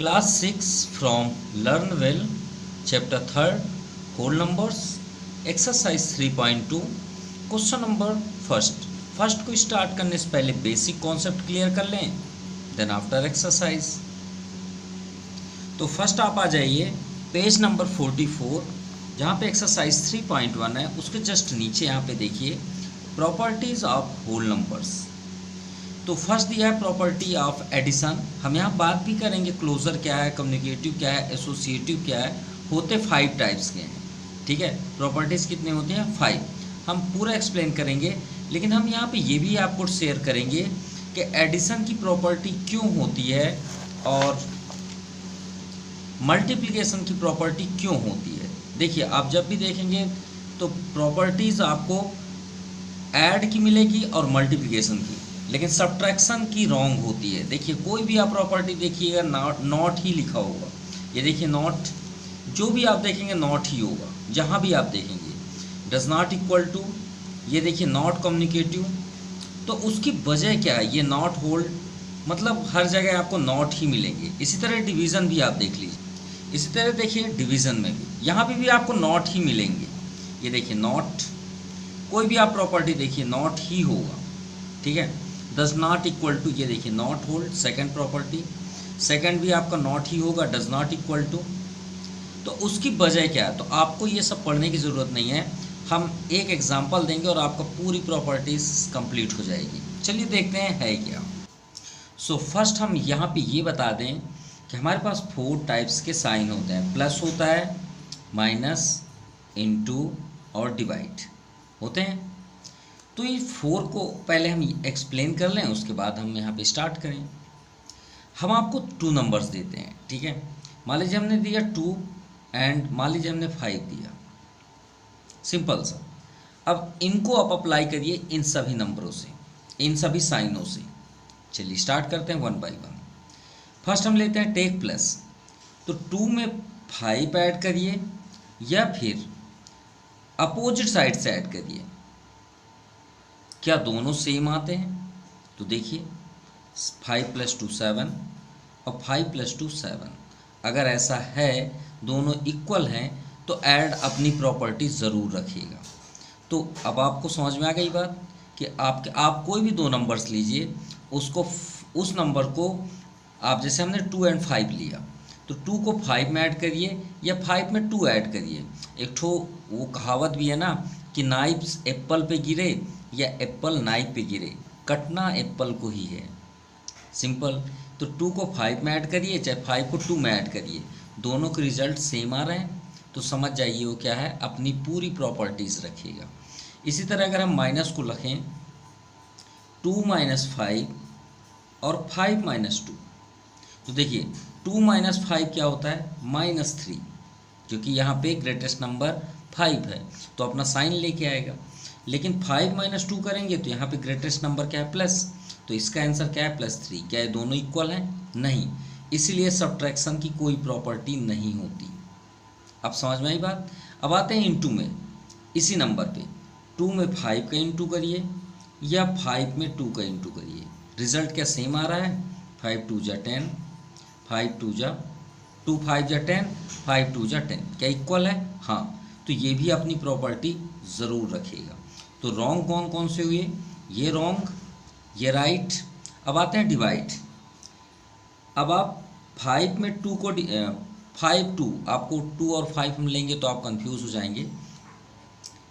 Class 6 from Learn Well, Chapter 3rd, Whole Numbers, Exercise 3.2, Question number first. First को start करने से पहले basic concept clear कर लें, देन आफ्टर एक्सरसाइज। तो फर्स्ट आप आ जाइए पेज नंबर 44, जहाँ पे एक्सरसाइज 3.1 है, उसके जस्ट नीचे यहाँ पे देखिए प्रॉपर्टीज़ ऑफ होल नंबर्स। तो फर्स्ट दिया है प्रॉपर्टी ऑफ एडिशन। हम यहाँ बात भी करेंगे क्लोजर क्या है, कम्युनिकेटिव क्या है, एसोसिएटिव क्या है। होते 5 टाइप्स के हैं, ठीक है। प्रॉपर्टीज़ कितने होते हैं? 5। हम पूरा एक्सप्लेन करेंगे, लेकिन हम यहाँ पे ये भी आपको शेयर करेंगे कि एडिशन की प्रॉपर्टी क्यों होती है और मल्टीप्लिकेशन की प्रॉपर्टी क्यों होती है। देखिए आप जब भी देखेंगे तो प्रॉपर्टीज़ आपको ऐड की मिलेगी और मल्टीप्लिकेशन की, लेकिन सब्ट्रैक्शन की रॉन्ग होती है। देखिए कोई भी आप प्रॉपर्टी देखिएगा नॉट ही लिखा होगा। ये देखिए नॉट, जो भी आप देखेंगे नॉट ही होगा, जहाँ भी आप देखेंगे। डज नॉट इक्वल टू, ये देखिए नॉट कम्युनिकेटिव। तो उसकी वजह क्या है? ये नॉट होल्ड, मतलब हर जगह आपको नॉट ही मिलेंगे। इसी तरह डिवीज़न भी आप देख लीजिए, इसी तरह देखिए डिवीज़न में भी यहाँ पे भी आपको नॉट ही मिलेंगे। ये देखिए नॉट, कोई भी आप प्रॉपर्टी देखिए नॉट ही होगा, ठीक है। डज नॉट इक्वल टू, ये देखिए not hold, second property, second भी आपका नॉट ही होगा, डज नॉट इक्वल टू। तो उसकी वजह क्या है? तो आपको ये सब पढ़ने की ज़रूरत नहीं है, हम एक एग्जांपल देंगे और आपका पूरी प्रॉपर्टीज कंप्लीट हो जाएगी। चलिए देखते हैं है क्या। सो फर्स्ट हम यहाँ पे ये बता दें कि हमारे पास 4 टाइप्स के साइन होते हैं। प्लस होता है, माइनस, इनटू और डिवाइड होते हैं। तो ये 4 को पहले हम एक्सप्लेन कर लें, उसके बाद हम यहाँ पे स्टार्ट करें। हम आपको 2 नंबर्स देते हैं, ठीक है। मान लीजिए हमने दिया 2 एंड मान लीजिए हमने 5 दिया, सिंपल सा। अब इनको आप अप्लाई करिए इन सभी नंबरों से, इन सभी साइनों से। चलिए स्टार्ट करते हैं 1 बाई 1। फर्स्ट हम लेते हैं टेक प्लस। तो 2 में 5 ऐड करिए या फिर अपोजिट साइड से ऐड करिए। क्या दोनों सेम आते हैं? तो देखिए 5 + 2 7 और 5 + 2 7। अगर ऐसा है, दोनों इक्वल हैं, तो ऐड अपनी प्रॉपर्टी ज़रूर रखिएगा। तो अब आपको समझ में आ गई बात कि आप कोई भी 2 नंबर्स लीजिए, उसको उस नंबर को आप, जैसे हमने 2 एंड 5 लिया, तो 2 को 5 में ऐड करिए या 5 में 2 ऐड करिए। एक ठो वो कहावत भी है ना कि नाइफ एप्पल पे गिरे या एप्पल नाइफ पे गिरे, कटना एप्पल को ही है। सिंपल। तो 2 को 5 में ऐड करिए, चाहे 5 को 2 में ऐड करिए, दोनों के रिजल्ट सेम आ रहे हैं, तो समझ जाइए वो क्या है, अपनी पूरी प्रॉपर्टीज़ रखिएगा। इसी तरह अगर हम माइनस को लिखें, 2 - 5 और 5 - 2, तो देखिए 2 - 5 क्या होता है? -3, क्योंकि यहाँ पे ग्रेटेस्ट नंबर 5 है, तो अपना साइन लेके आएगा। लेकिन 5 - 2 करेंगे तो यहाँ पे ग्रेटेस्ट नंबर क्या है? प्लस। तो इसका आंसर क्या है? +3। क्या ये दोनों इक्वल हैं? नहीं, इसीलिए सब्ट्रैक्शन की कोई प्रॉपर्टी नहीं होती। अब समझ में आई बात। अब आते हैं इनटू में। इसी नंबर पे 2 में 5 का इंटू करिए या 5 में 2 का इंटू करिए, रिजल्ट क्या सेम आ रहा है? 5 × 2 = 10, 5 × 2 = 2, 5 × 10, 5 × 2 = 10। क्या इक्वल है? हाँ। तो ये भी अपनी प्रॉपर्टी ज़रूर रखिएगा। तो रॉन्ग कौन कौन से हुए? ये रॉन्ग, ये राइट। अब आते हैं डिवाइड। अब आप 5 में 2 को 5 2, आपको 2 और 5 हम लेंगे तो आप कंफ्यूज हो जाएंगे,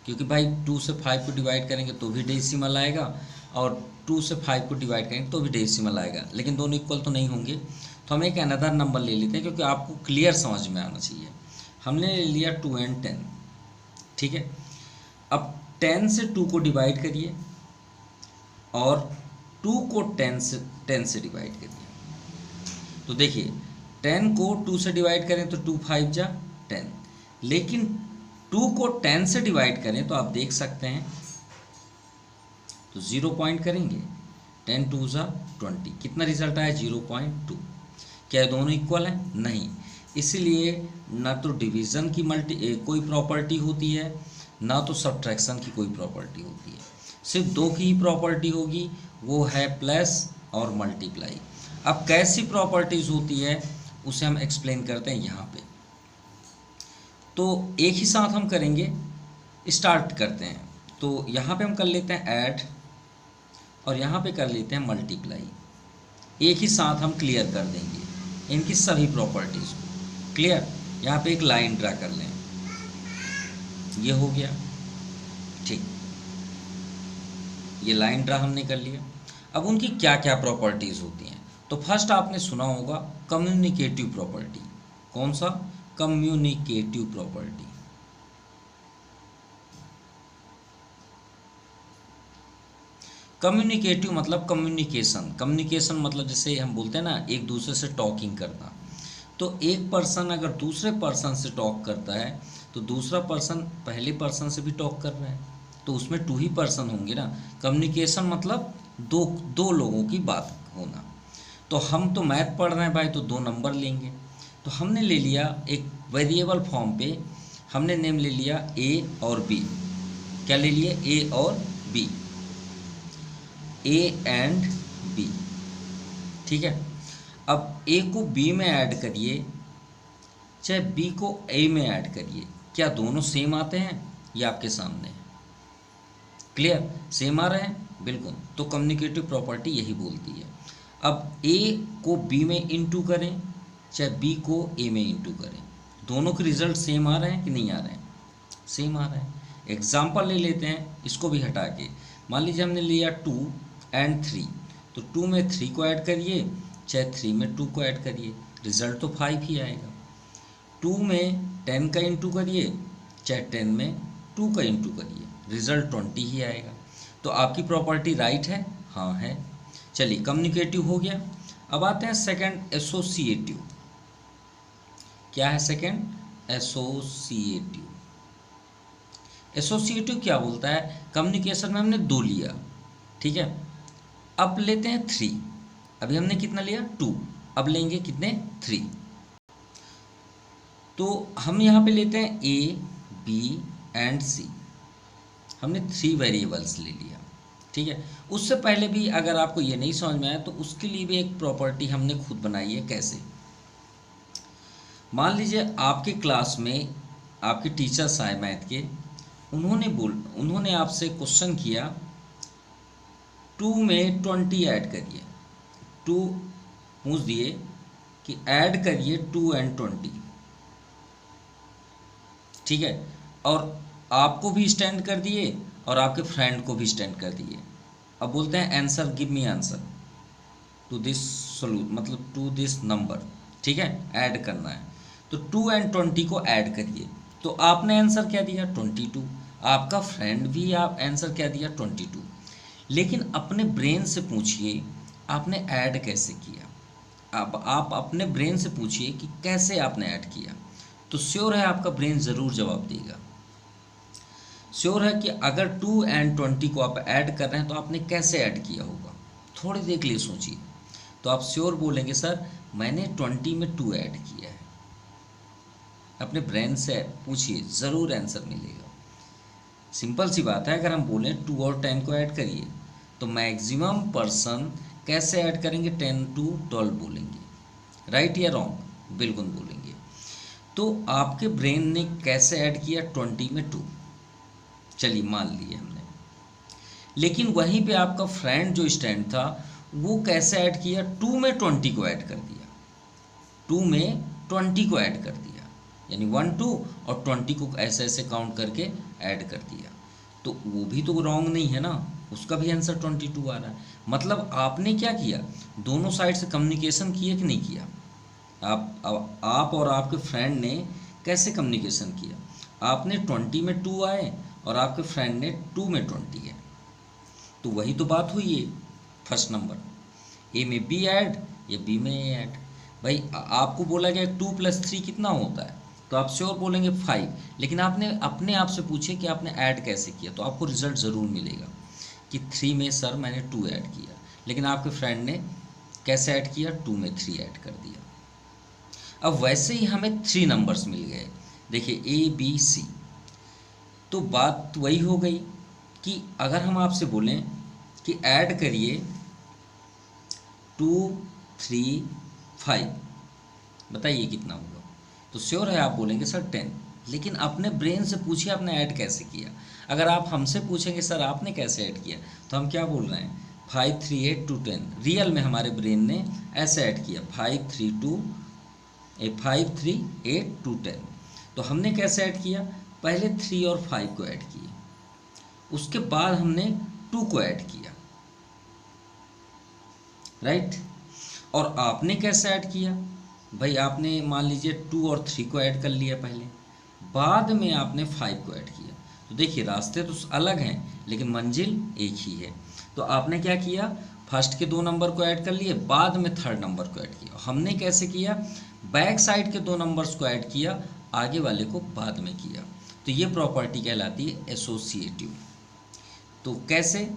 क्योंकि भाई 2 से 5 को डिवाइड करेंगे तो भी डेसिमल आएगा और 2 से 5 को डिवाइड करेंगे तो भी डेसिमल आएगा, लेकिन दोनों इक्वल तो नहीं होंगे। तो हम एक अनदर नंबर ले लेते हैं, क्योंकि आपको क्लियर समझ में आना चाहिए। हमने ले लिया 2 एंड 10, ठीक है। अब 10 से 2 को डिवाइड करिए और 2 को 10 से डिवाइड करिए। तो देखिए 10 को 2 से डिवाइड करें तो 2 × 5 = 10, लेकिन 2 को 10 से डिवाइड करें तो आप देख सकते हैं, तो 0 पॉइंट करेंगे, 10 × 2 = 20। कितना रिजल्ट आया? 0.2। क्या दोनों इक्वल हैं? नहीं, इसीलिए ना तो डिवीज़न की कोई प्रॉपर्टी होती है, ना तो सब्ट्रैक्शन की कोई प्रॉपर्टी होती है। सिर्फ 2 की ही प्रॉपर्टी होगी, वो है प्लस और मल्टीप्लाई। अब कैसी प्रॉपर्टीज़ होती है? उसे हम एक्सप्लेन करते हैं यहाँ पे। तो एक ही साथ हम करेंगे, स्टार्ट करते हैं। तो यहाँ पे हम कर लेते हैं ऐड और यहाँ पे कर लेते हैं मल्टीप्लाई। एक ही साथ हम क्लियर कर देंगे इनकी सभी प्रॉपर्टीज़ को। क्लियर? यहाँ पे एक लाइन ड्रा कर लें, ये हो गया। ठीक, ये लाइन ड्रा हमने कर लिया। अब उनकी क्या क्या प्रॉपर्टीज़ होती हैं, तो फर्स्ट आपने सुना होगा कम्युनिकेटिव प्रॉपर्टी। कौन सा? Communicative property. कम्युनिकेटिव मतलब कम्युनिकेशन। कम्युनिकेशन मतलब जैसे हम बोलते हैं ना, एक दूसरे से टॉकिंग करना। तो एक पर्सन अगर दूसरे पर्सन से टॉक करता है तो दूसरा पर्सन पहले पर्सन से भी टॉक कर रहा है, तो उसमें टू ही पर्सन होंगे ना। कम्युनिकेशन मतलब दो दो लोगों की बात होना। तो हम तो मैथ पढ़ रहे हैं भाई, तो 2 नंबर लेंगे। तो हमने ले लिया एक वेरिएबल फॉर्म पे, हमने नेम ले लिया ए और बी। क्या ले लिए? ए और बी, ए एंड बी। ठीक है। अब ए को बी में ऐड करिए, चाहे बी को ए में ऐड करिए, क्या दोनों सेम आते हैं? ये आपके सामने है। क्लियर? सेम आ रहे हैं, बिल्कुल। तो कम्युनिकेटिव प्रॉपर्टी यही बोलती है। अब ए को बी में इंटू करें, चाहे बी को ए में इंटू करें, दोनों के रिजल्ट सेम आ रहे हैं कि नहीं आ रहे हैं? सेम आ रहे हैं। एग्जाम्पल ले लेते हैं इसको भी हटा के। मान लीजिए हमने लिया 2 एंड 3, तो 2 में 3 को ऐड करिए, चाहे 3 में 2 को ऐड करिए, रिजल्ट तो 5 ही आएगा। 2 में 10 का इंटू करिए, चाहे 10 में 2 का इंटू करिए, रिजल्ट 20 ही आएगा। तो आपकी प्रॉपर्टी राइट है? हाँ है। चलिए, कम्युनिकेटिव हो गया। अब आते हैं सेकंड, एसोसिएटिव। क्या है सेकंड? एसोसिएटिव। एसोसिएटिव क्या बोलता है? कम्युनिकेशन में हमने 2 लिया, ठीक है। अब लेते हैं 3। अभी हमने कितना लिया? 2। अब लेंगे कितने? 3। तो हम यहाँ पे लेते हैं ए, बी एंड सी। हमने 3 वेरिएबल्स ले लिया, ठीक है। उससे पहले भी अगर आपको ये नहीं समझ में आया तो उसके लिए भी एक प्रॉपर्टी हमने खुद बनाई है। कैसे? मान लीजिए आपके क्लास में आपके टीचर्स आए मैथ के, उन्होंने आपसे क्वेश्चन किया 2 में 20 ऐड करिए। 2 पूछ दिए कि ऐड करिए 2 एंड 20, ठीक है। और आपको भी स्टैंड कर दिए और आपके फ्रेंड को भी स्टैंड कर दिए। अब बोलते हैं answer, give me answer to this मतलब टू दिस नंबर, ठीक है, ऐड करना है। तो 2 एंड 20 को ऐड करिए। तो आपने आंसर क्या दिया? 22। आपका फ्रेंड भी आप आंसर क्या दिया? 22। लेकिन अपने ब्रेन से पूछिए आपने ऐड कैसे किया। अब आप अपने ब्रेन से पूछिए कि कैसे आपने ऐड किया, तो श्योर है आपका ब्रेन ज़रूर जवाब देगा। श्योर है कि अगर 2 एंड 20 को आप ऐड कर रहे हैं तो आपने कैसे ऐड किया होगा, थोड़ी देर के लिए सोचिए। तो आप श्योर बोलेंगे सर मैंने 20 में 2 ऐड किया है। अपने ब्रेन से पूछिए, ज़रूर आंसर मिलेगा। सिंपल सी बात है। अगर हम बोलें 2 और 10 को ऐड करिए तो मैक्सिमम पर्सन कैसे ऐड करेंगे? 10 to 12 बोलेंगे। राइट या रॉन्ग? बिल्कुल बोलेंगे। तो आपके ब्रेन ने कैसे ऐड किया? 20 में 2। चलिए मान लिए हमने। लेकिन वहीं पे आपका फ्रेंड जो स्टैंड था वो कैसे ऐड किया? 2 में 20 को ऐड कर दिया। 2 में 20 को ऐड कर दिया, यानी 1 2 और 20 को ऐसे ऐसे काउंट करके ऐड कर दिया। तो वो भी तो रॉन्ग नहीं है ना, उसका भी आंसर 22 आ रहा है। मतलब आपने क्या किया? दोनों साइड से कम्युनिकेशन किया कि नहीं किया? आप और आपके फ्रेंड ने कैसे कम्युनिकेशन किया? आपने 20 में 2 आए और आपके फ्रेंड ने 2 में 20 है, तो वही तो बात हुई है। फर्स्ट नंबर, ए में बी ऐड या बी में ए ऐड। भाई आपको बोला गया 2 + 3 कितना होता है, तो आप श्योर बोलेंगे 5। लेकिन आपने अपने आप से पूछे कि आपने ऐड कैसे किया, तो आपको रिजल्ट ज़रूर मिलेगा कि 3 में सर मैंने 2 ऐड किया। लेकिन आपके फ्रेंड ने कैसे ऐड किया? 2 में 3 ऐड कर दिया। अब वैसे ही हमें 3 नंबर्स मिल गए, देखिए ए बी सी। तो बात वही हो गई कि अगर हम आपसे बोलें कि ऐड करिए 2 3 5, बताइए कितना होगा। तो श्योर है आप बोलेंगे सर 10, लेकिन अपने ब्रेन से पूछिए आपने ऐड कैसे किया। अगर आप हमसे पूछेंगे सर आपने कैसे ऐड किया, तो हम क्या बोल रहे हैं 5 3 8 2 10। रियल में हमारे ब्रेन ने ऐसे ऐड किया 5 3 8 2 10। तो हमने कैसे ऐड किया, पहले 3 और 5 को ऐड किए, उसके बाद हमने 2 को ऐड किया, राइट। और आपने कैसे ऐड किया, भाई आपने मान लीजिए 2 और 3 को ऐड कर लिया पहले, बाद में आपने 5 को ऐड किया। तो देखिए रास्ते तो अलग हैं लेकिन मंजिल एक ही है। तो आपने क्या किया, फर्स्ट के 2 नंबर को ऐड कर लिए, बाद में थर्ड नंबर को ऐड किया। हमने कैसे किया, बैक साइड के 2 नंबर्स को ऐड किया, आगे वाले को बाद में किया। तो ये प्रॉपर्टी कहलाती है एसोसिएटिव। तो कैसे,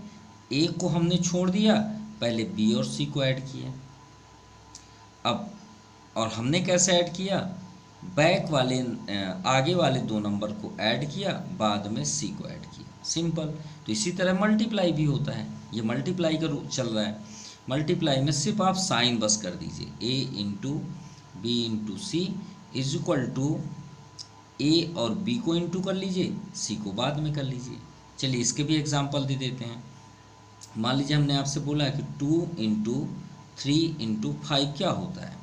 एक को हमने छोड़ दिया, पहले बी और सी को ऐड किया, अब और हमने कैसे ऐड किया, बैक वाले आगे वाले 2 नंबर को ऐड किया, बाद में सी को ऐड किया, सिंपल। तो इसी तरह मल्टीप्लाई भी होता है, ये मल्टीप्लाई का चल रहा है। मल्टीप्लाई में सिर्फ आप साइन बस कर दीजिए, A into B into C is equal to A और बी को इंटू कर लीजिए, सी को बाद में कर लीजिए। चलिए इसके भी एग्जाम्पल दे देते हैं। मान लीजिए हमने आपसे बोला कि 2 इंटू 3 इंटू 5 क्या होता है।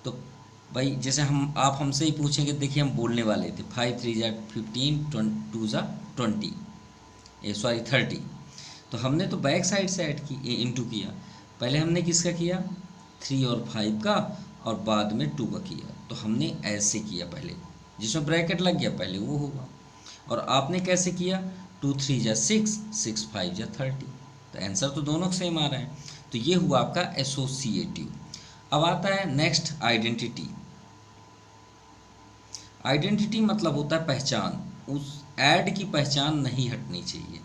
तो भाई जैसे आप हमसे ही पूछेंगे, देखिए हम बोलने वाले थे 5 3 = 15 2 = 20 30। तो हमने तो बैक साइड से ऐड की इंटू किया, पहले हमने किसका किया 3 और 5 का, और बाद में 2 का किया। तो हमने ऐसे किया, पहले जिसमें ब्रैकेट लग गया पहले वो होगा। और आपने कैसे किया 2 3 = 6 6 5 = 30। तो आंसर तो दोनों सेम आ रहे हैं। तो ये हुआ आपका एसोसिएटिव। अब आता है नेक्स्ट आइडेंटिटी। आइडेंटिटी मतलब होता है पहचान, उस ऐड की पहचान नहीं हटनी चाहिए,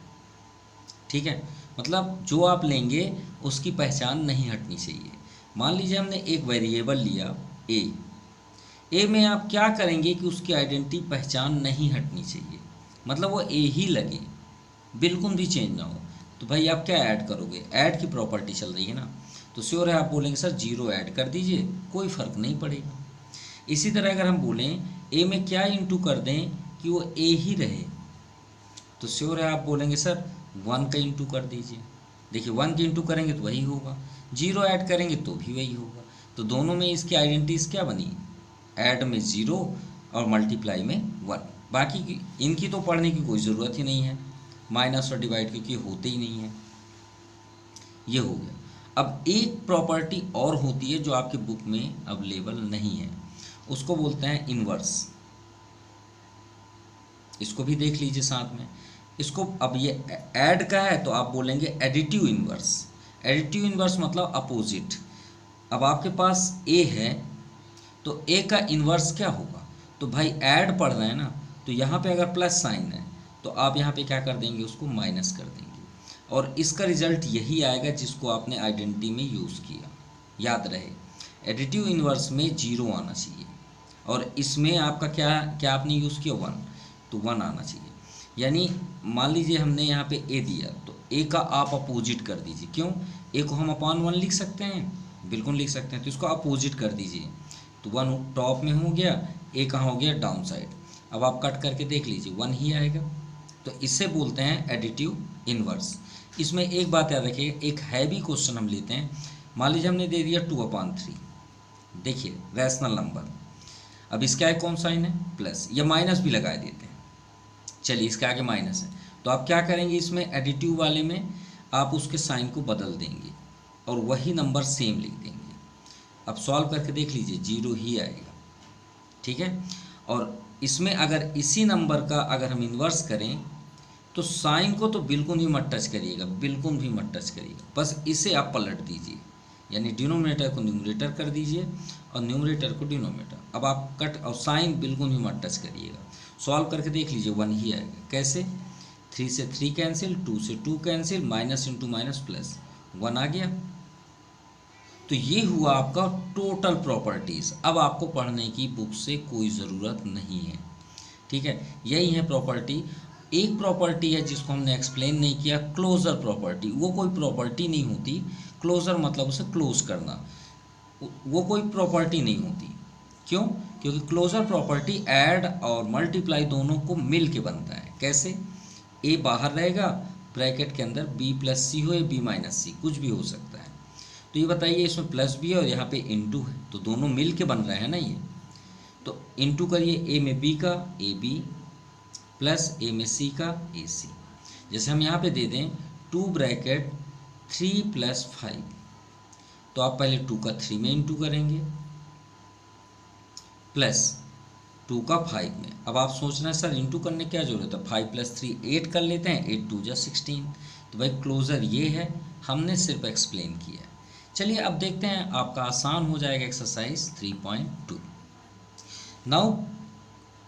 ठीक है। मतलब जो आप लेंगे उसकी पहचान नहीं हटनी चाहिए। मान लीजिए हमने एक वेरिएबल लिया ए में आप क्या करेंगे कि उसकी आइडेंटिटी पहचान नहीं हटनी चाहिए, मतलब वो ए ही लगे, बिल्कुल भी चेंज ना हो। तो भाई आप क्या ऐड करोगे, ऐड की प्रॉपर्टी चल रही है ना। तो श्योर है आप बोलेंगे सर 0 ऐड कर दीजिए, कोई फ़र्क नहीं पड़ेगा। इसी तरह अगर हम बोलें ए में क्या इंटू कर दें कि वो ए ही रहे, तो श्योर है आप बोलेंगे सर 1 का इंटू कर दीजिए। देखिए 1 के इंटू करेंगे तो वही होगा, 0 ऐड करेंगे तो भी वही होगा। तो दोनों में इसकी आइडेंटिटीज़ क्या बनी, ऐड में 0 और मल्टीप्लाई में 1। बाकी की इनकी तो पढ़ने की कोई ज़रूरत ही नहीं है, माइनस और डिवाइड क्योंकि होते ही नहीं है। ये हो गया। अब एक प्रॉपर्टी और होती है जो आपके बुक में अवेलेबल नहीं है, उसको बोलते हैं इन्वर्स। इसको भी देख लीजिए साथ में। इसको अब ये ऐड का है तो आप बोलेंगे एडिटिव इन्वर्स। एडिटिव इन्वर्स मतलब अपोजिट। अब आपके पास ए है तो ए का इन्वर्स क्या होगा, तो भाई ऐड पढ़ रहे हैं ना, तो यहाँ पे अगर प्लस साइन है तो आप यहाँ पे क्या कर देंगे, उसको माइनस कर देंगे, और इसका रिजल्ट यही आएगा जिसको आपने आइडेंटिटी में यूज़ किया। याद रहे एडिटिव इन्वर्स में 0 आना चाहिए, और इसमें आपका क्या आपने यूज़ किया 1, तो 1 आना चाहिए। यानी मान लीजिए हमने यहाँ पे ए दिया तो ए का आप अपोजिट कर दीजिए। क्यों, ए को हम अपॉन 1 लिख सकते हैं, बिल्कुल लिख सकते हैं, तो इसको अपोजिट कर दीजिए। तो 1 टॉप में हो गया, ए कहाँ हो गया डाउन साइड। अब आप कट करके देख लीजिए 1 ही आएगा। तो इसे बोलते हैं एडिटिव इन्वर्स। इसमें एक बात याद रखिए, एक हैवी क्वेश्चन हम लेते हैं। मान लीजिए हमने दे दिया 2/3, देखिए रैशनल नंबर। अब इसके आगे कौन साइन है, प्लस, या माइनस भी लगा देते हैं। चलिए इसके आगे माइनस है, तो आप क्या करेंगे, इसमें एडिटिव वाले में आप उसके साइन को बदल देंगे और वही नंबर सेम लिख देंगे। अब सॉल्व करके देख लीजिए 0 ही आएगा, ठीक है। और इसमें अगर इसी नंबर का अगर हम इन्वर्स करें तो साइन को तो बिल्कुल भी मत टच करिएगा, बिल्कुल भी मत टच करिएगा, बस इसे आप पलट दीजिए, यानी डिनोमिनेटर को न्यूमरेटर कर दीजिए और न्यूमरेटर को डिनोमिनेटर। अब आप कट और साइन बिल्कुल भी मत टच करिएगा। सॉल्व करके देख लीजिए 1 ही आएगा। कैसे, 3 से 3 कैंसिल, 2 से 2 cancel, minus into minus plus, 1 आ गया। तो ये हुआ आपका टोटल प्रॉपर्टीज़। अब आपको पढ़ने की बुक से कोई ज़रूरत नहीं है, ठीक है। यही है प्रॉपर्टी। एक प्रॉपर्टी है जिसको हमने एक्सप्लेन नहीं किया, क्लोजर प्रॉपर्टी। वो कोई प्रॉपर्टी नहीं होती, क्लोजर मतलब उसे क्लोज करना, वो कोई प्रॉपर्टी नहीं होती। क्यों? क्योंकि क्लोजर प्रॉपर्टी ऐड और मल्टीप्लाई दोनों को मिल के बनता है। कैसे? ए बाहर रहेगा, ब्रैकेट के अंदर बी प्लस सी हो या बी माइनस सी, कुछ भी हो सकता है। तो ये बताइए, इसमें प्लस भी है और यहाँ पे इंटू है, तो दोनों मिल के बन रहे हैं ना ये। तो इंटू करिए, ए में बी का ए बी प्लस ए में सी का ए सी। जैसे हम यहाँ पे दे दें 2 ब्रैकेट 3 प्लस 5, तो आप पहले 2 का 3 में इंटू करेंगे प्लस 2 का 5 में। अब आप सोच रहे हैं सर इंटू करने क्या जरूरत है, 5 प्लस 3 8 कर लेते हैं, 8 2 जा 16। तो भाई क्लोजर ये है, हमने सिर्फ एक्सप्लेन किया है। चलिए अब देखते हैं, आपका आसान हो जाएगा exercise 3.2। Now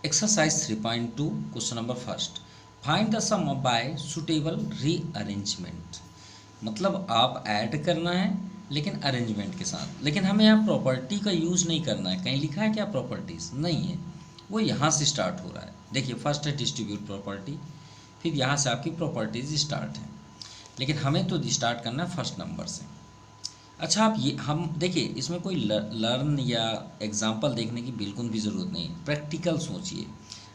exercise 3.2 question number first, find the sum by suitable rearrangement. मतलब आप ऐड करना है लेकिन अरेंजमेंट के साथ। लेकिन हमें यहाँ प्रॉपर्टी का यूज़ नहीं करना है। कहीं लिखा है क्या प्रॉपर्टीज़? नहीं है, वो यहाँ से स्टार्ट हो रहा है। देखिए फर्स्ट है डिस्ट्रीब्यूट प्रॉपर्टी, फिर यहाँ से आपकी प्रॉपर्टीज स्टार्ट हैं, लेकिन हमें तो स्टार्ट करना है फर्स्ट नंबर से। अच्छा, आप ये हम देखिए, इसमें कोई लर्न या एग्जाम्पल देखने की बिल्कुल भी ज़रूरत नहीं है। प्रैक्टिकल सोचिए।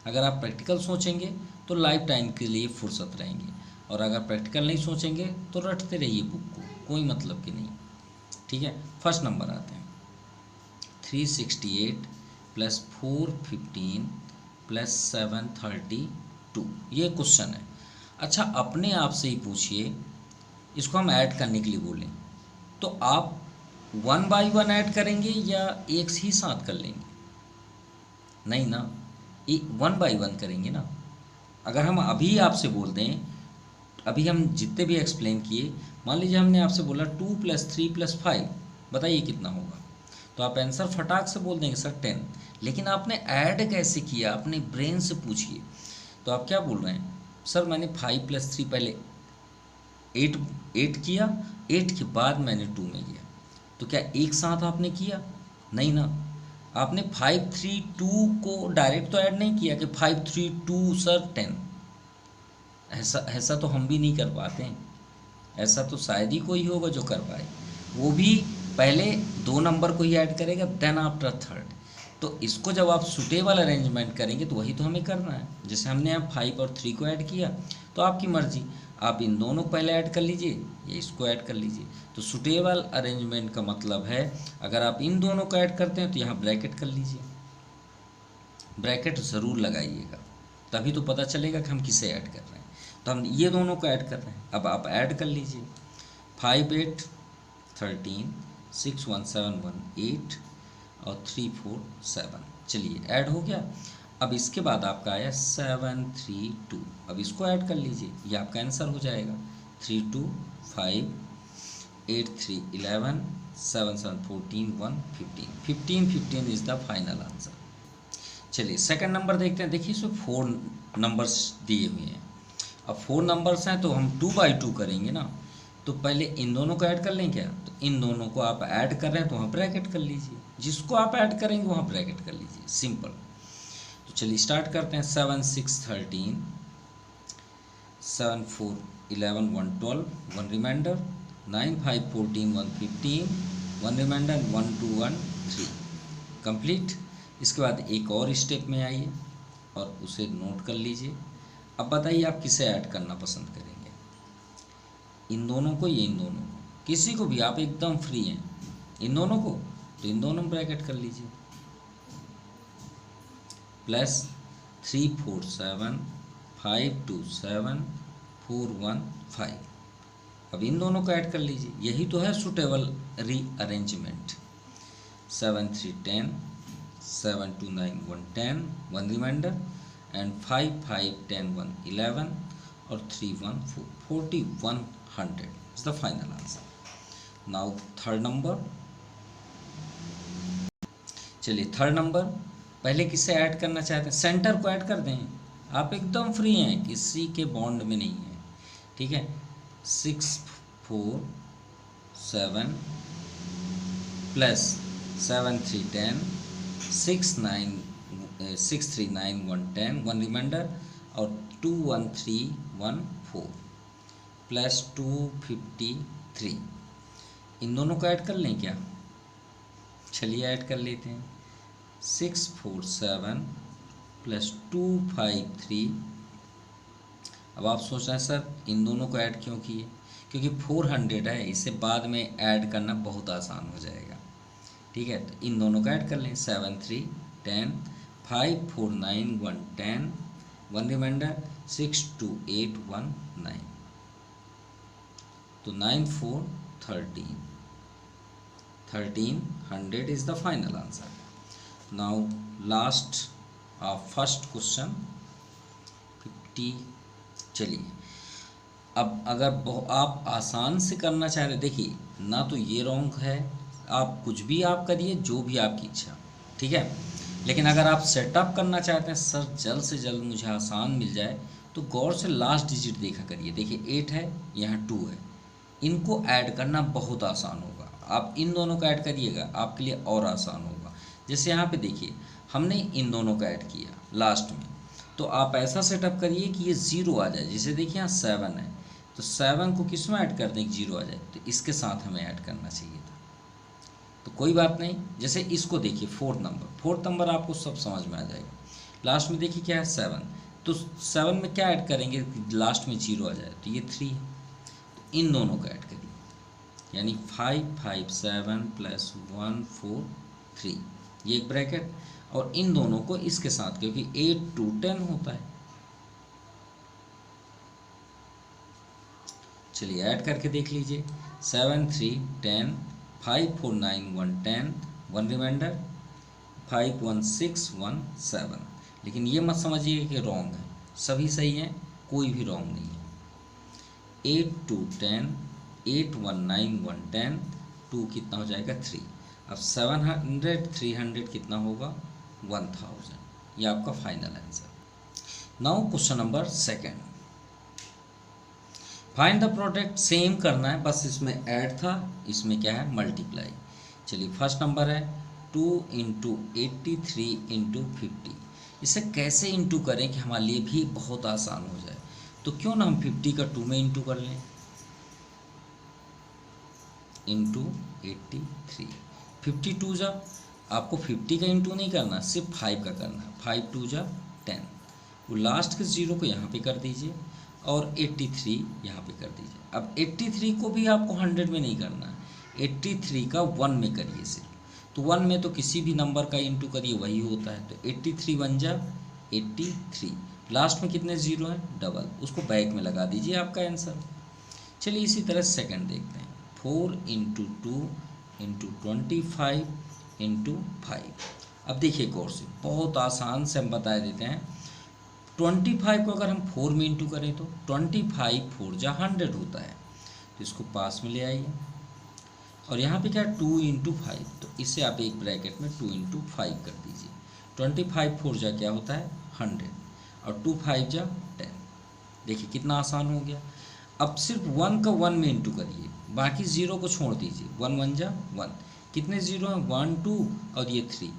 अगर आप प्रैक्टिकल सोचेंगे तो लाइफ टाइम के लिए फुर्सत रहेंगे, और अगर प्रैक्टिकल नहीं सोचेंगे तो रटते रहिए बुक को, कोई मतलब की नहीं। ठीक है, फर्स्ट नंबर आते हैं 368 प्लस 415 प्लस 732, ये क्वेश्चन है। अच्छा, अपने आप से ही पूछिए, इसको हम ऐड करने के लिए बोलें तो आप 1 बाई 1 ऐड करेंगे या एक ही साथ कर लेंगे? नहीं ना, 1 बाई 1 करेंगे ना। अगर हम अभी आपसे बोल दें, अभी हम जितने भी एक्सप्लेन किए, मान लीजिए हमने आपसे बोला 2 प्लस 3 प्लस 5, बताइए कितना होगा, तो आप आंसर फटाक से बोल देंगे सर 10। लेकिन आपने ऐड कैसे किया, अपने ब्रेन से पूछिए। तो आप क्या बोल रहे हैं, सर मैंने 5 प्लस 3 पहले 8 किया, 8 के बाद मैंने 2 में किया। तो क्या एक साथ आपने किया? नहीं ना, आपने 5 3 2 को डायरेक्ट तो ऐड नहीं किया कि 5 3 2 सर 10। ऐसा तो हम भी नहीं कर पाते हैं। ऐसा तो शायद ही कोई होगा जो कर पाए, वो भी पहले 2 नंबर को ही ऐड करेगा देन आफ्टर थर्ड। तो इसको जब आप सुटेबल अरेंजमेंट करेंगे तो वही तो हमें करना है। जैसे हमने यहाँ 5 और 3 को ऐड किया, तो आपकी मर्जी, आप इन दोनों को पहले ऐड कर लीजिए या इसको ऐड कर लीजिए। तो सुटेबल अरेंजमेंट का मतलब है, अगर आप इन दोनों को ऐड करते हैं तो यहाँ ब्रैकेट कर लीजिए, ब्रैकेट ज़रूर लगाइएगा, तभी तो पता चलेगा कि हम किसे ऐड कर रहे हैं। तो हम ये दोनों को ऐड कर रहे हैं, अब आप ऐड कर लीजिए, 5 8 13 6 1 7 1 8 और 3 4 7। चलिए ऐड हो गया। अब इसके बाद आपका आया 7 3 2, अब इसको ऐड कर लीजिए, ये आपका आंसर हो जाएगा 3 2 5 8 3 11 7 7 14 1 15 15 इज द फाइनल आंसर। चलिए सेकंड नंबर देखते हैं। देखिए इसमें 4 नंबर्स दिए हुए हैं। अब 4 नंबर्स हैं तो हम 2 बाई 2 करेंगे ना, तो पहले इन दोनों को ऐड कर लें क्या? तो इन दोनों को आप ऐड कर रहे हैं तो वहाँ ब्रैकेट कर लीजिए, जिसको आप ऐड करेंगे वहाँ ब्रैकेट कर लीजिए, सिंपल। तो चलिए स्टार्ट करते हैं। 7 6 13 7 4 11 1 12 1 रिमाइंडर, 9 5 14 1 15 1 रिमाइंडर, 1 2 1 3 कंप्लीट। इसके बाद एक और स्टेप में आइए और उसे नोट कर लीजिए। अब बताइए आप किसे ऐड करना पसंद करेंगे, इन दोनों को या इन दोनों को? किसी को भी, आप एकदम फ्री हैं। इन दोनों को, तो इन दोनों में ब्रैकेट कर लीजिए, प्लस 3 4 7 5 2 7 4 1 5। अब इन दोनों को ऐड कर लीजिए, यही तो है सुटेबल रीअरेंजमेंट। 7 3 10 7 2 9 1 10 1 रिमाइंडर, एंड 5 5 10 1 11 और 3 1 4 41 100 is the final answer. Now third number. चलिए थर्ड नंबर, पहले किसे ऐड करना चाहते हैं? सेंटर को ऐड कर दें, आप एकदम फ्री हैं, किसी के बॉन्ड में नहीं है। ठीक है, 6 4 7 प्लस 7 3 10 6 3 9 1 10 1 रिमाइंडर और 2 1 3 1 4 प्लस 253। इन दोनों को ऐड कर लें क्या? चलिए ऐड कर लेते हैं। 647 प्लस 253। अब आप सोच रहे हैं सर इन दोनों को ऐड क्यों किए, क्योंकि 400 है, इसे बाद में ऐड करना बहुत आसान हो जाएगा। ठीक है, तो इन दोनों को ऐड कर लें। 7 3 10, 5 4 9 1 10, 1 रिमाइंडर 6 2 8 1 9, तो 9 4 13, 1300 is the final answer. Now last first question 50। चलिए अब अगर आप आसान से करना चाह रहे, देखिए ना तो ये रॉन्ग है, आप कुछ भी आप करिए जो भी आपकी इच्छा, ठीक है। लेकिन अगर आप सेटअप करना चाहते हैं सर जल्द से जल्द मुझे आसान मिल जाए, तो गौर से लास्ट डिजिट देखा करिए। देखिए 8 है, यहाँ 2 है, इनको ऐड करना बहुत आसान होगा। आप इन दोनों का ऐड करिएगा, आपके लिए और आसान होगा। जैसे यहाँ पे देखिए हमने इन दोनों का ऐड किया लास्ट में, तो आप ऐसा सेटअप करिए कि ये 0 आ जाए। जैसे देखिए यहाँ 7 है, तो 7 को किस में ऐड कर दें, 0 आ जाए, तो इसके साथ हमें ऐड करना चाहिए था, तो कोई बात नहीं। जैसे इसको देखिए 4th नंबर आपको सब समझ में आ जाएगा। लास्ट में देखिए क्या है 7, तो 7 में क्या ऐड करेंगे लास्ट में 0 आ जाए, तो ये 3 है, तो इन दोनों का ऐड करिए, यानी 5 5 7 प्लस 1 4 3, ये एक ब्रैकेट, और इन दोनों को इसके साथ, क्योंकि 8 2 10 होता है। चलिए ऐड करके देख लीजिए। 7 3 10, 5 4 9 1 10, 1 रिमाइंडर 5 1 6 1 7। लेकिन ये मत समझिए कि रॉन्ग है, सभी सही हैं, कोई भी रॉन्ग नहीं है। 8 2 10, 8 1 9 1 10, 2 कितना हो जाएगा 3। अब 700 300 कितना होगा 1000, ये आपका final answer. Now question number 2, find the product. Same करना है, बस इसमें ऐड था, इसमें क्या है मल्टीप्लाई। चलिए फर्स्ट नंबर है 2 × 83 × 50। इसे कैसे इंटू करें कि हमारे लिए भी बहुत आसान हो जाए, तो क्यों ना हम 50 का 2 में इंटू कर लें, इंटू 83। 52 जा, आपको 50 का इंटू नहीं करना, सिर्फ 5 का करना है। 5 2 जा 10, वो लास्ट के 0 को यहाँ पे कर दीजिए, और 83 यहाँ पे कर दीजिए। अब 83 को भी आपको 100 में नहीं करना है, 83 का 1 में करिए सिर्फ, तो 1 में तो किसी भी नंबर का इंटू करिए वही होता है, तो 83 1 जा 83, लास्ट में कितने 0 हैं डबल, उसको बैक में लगा दीजिए, आपका आंसर। चलिए इसी तरह सेकंड देखते हैं। 4 × 2 × 25 × 5। अब देखिए गौर से, बहुत आसान से हम बता देते हैं। 25 को अगर हम 4 में इंटू करें तो 25 4 जा 100 होता है, तो इसको पास में ले आइए, और यहाँ पे क्या है 2 × 5, तो इसे आप एक ब्रैकेट में 2 × 5 कर दीजिए। 25 4 जा क्या होता है 100, और 2 5 जा 10। देखिए कितना आसान हो गया। अब सिर्फ 1 का 1 में इंटू करिए, बाकी 0 को छोड़ दीजिए। 1 1 जा 1, कितने 0 हैं 1 2 और ये 3,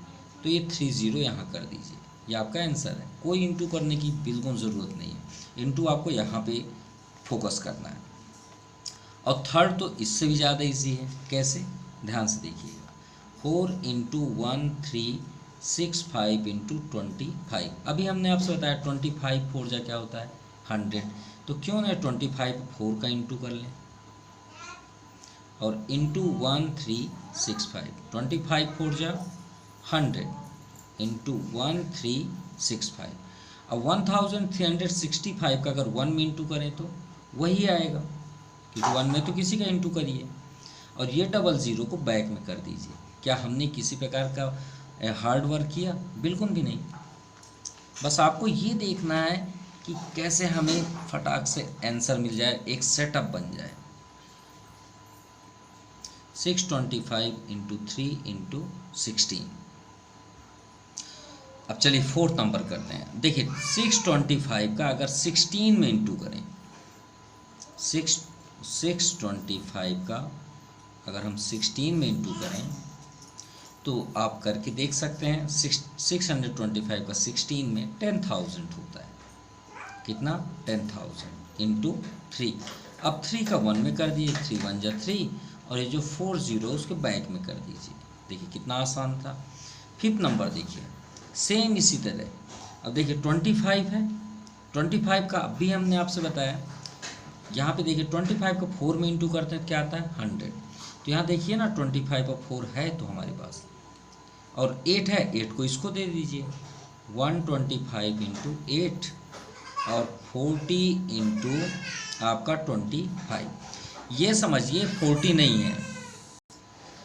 तो ये 3 0 यहाँ कर दीजिए, ये आपका आंसर है। कोई इंटू करने की बिल्कुल ज़रूरत नहीं है, इंटू आपको यहाँ पे फोकस करना है। और थर्ड तो इससे भी ज़्यादा इजी है, कैसे, ध्यान से देखिएगा। 4 × 1 3 6 5 × 25। अभी हमने आपसे बताया 25 4 जा क्या होता है 100, तो क्यों ना 25 4 का इंटू कर लें, और इंटू 1 3 6 5। 25 4 जा 100 इंटू 1 3 6 5। अब 1365 का अगर 1 में इंटू करें तो वही आएगा, क्योंकि 1 में तो किसी का इंटू करिए, और ये डबल 0 को बैक में कर दीजिए। क्या हमने किसी प्रकार का हार्ड वर्क किया, बिल्कुल भी नहीं। बस आपको ये देखना है कि कैसे हमें फटाक से आंसर मिल जाए, एक सेटअप बन जाए। 625 × 3 × 16। अब चलिए 4th नंबर करते हैं। देखिए 625 का अगर 16 में इंटू करें, 625 का अगर हम 16 में इंटू करें तो आप करके देख सकते हैं। 625 का 16 में 10,000 होता है, कितना 10,000 इंटू 3। अब 3 का 1 में कर दिए, 3 1 जा 3, और ये जो 4 0 उसके बैक में कर दीजिए। देखिए कितना आसान था। 5th नंबर देखिए सेम इसी तरह। अब देखिए 25 है, 25 का अभी हमने आपसे बताया, यहाँ पे देखिए 25 को 4 में इंटू करते हैं क्या आता है 100। तो यहाँ देखिए ना 25 और 4 है तो हमारे पास, और 8 है, 8 को इसको दे दीजिए 125 इंटू 8 और 40 इंटू आपका 25। ये समझिए 40 नहीं है,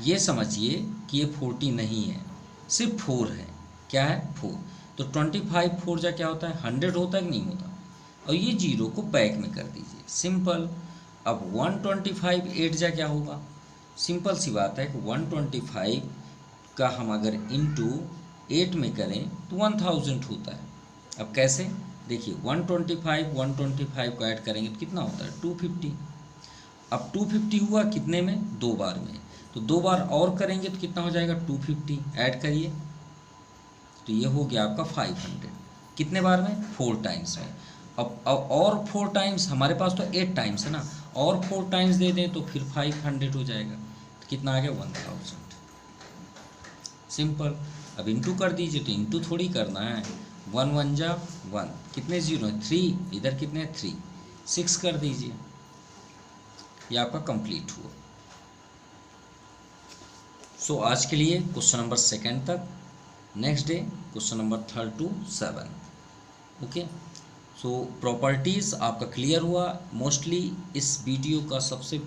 ये समझिए कि ये 40 नहीं है, सिर्फ 4 है। क्या है 4। तो 25 4 जा क्या होता है 100 होता है कि नहीं होता, और ये जीरो को बैक में कर दीजिए, सिंपल। अब 125 8 जा क्या होगा, सिंपल सी बात है कि 125 का हम अगर इंटू 8 में करें तो 1000 होता है। अब कैसे देखिए 125 को ऐड करेंगे तो कितना होता है 250। अब 250 हुआ कितने में 2 बार में, तो 2 बार और करेंगे तो कितना हो जाएगा 250, ऐड करिए तो ये हो गया आपका 500। कितने बार में 4 टाइम्स में। अब और 4 टाइम्स, हमारे पास तो 8 टाइम्स है ना, और 4 टाइम्स दे दें तो फिर 500 हो जाएगा, तो कितना आ गया 1000, सिंपल। अब इंटू कर दीजिए, तो इंटू थोड़ी करना है, 1 1 जा 1, कितने जीरो हैं 3, इधर कितने 3, 6 कर दीजिए, ये आपका कंप्लीट हुआ। सो आज के लिए क्वेश्चन नंबर 2 तक, next day question number 3 to 7। Okay, so properties आपका क्लियर हुआ। मोस्टली इस वीडियो का सबसे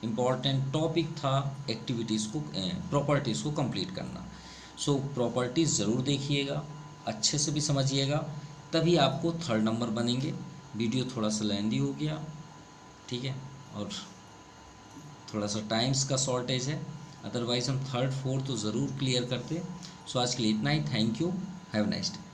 इम्पॉर्टेंट टॉपिक था एक्टिविटीज़ को, प्रॉपर्टीज़ को कंप्लीट करना। सो प्रॉपर्टीज़ ज़रूर देखिएगा, अच्छे से भी समझिएगा, तभी आपको 3rd नंबर बनेंगे। वीडियो थोड़ा सा लेंदी हो गया, ठीक है, और थोड़ा सा टाइम्स का शॉर्टेज है, अदरवाइज़ हम 3rd 4th तो ज़रूर क्लियर करते। सो आज के लिए इतना ही। Thank you, have nice day.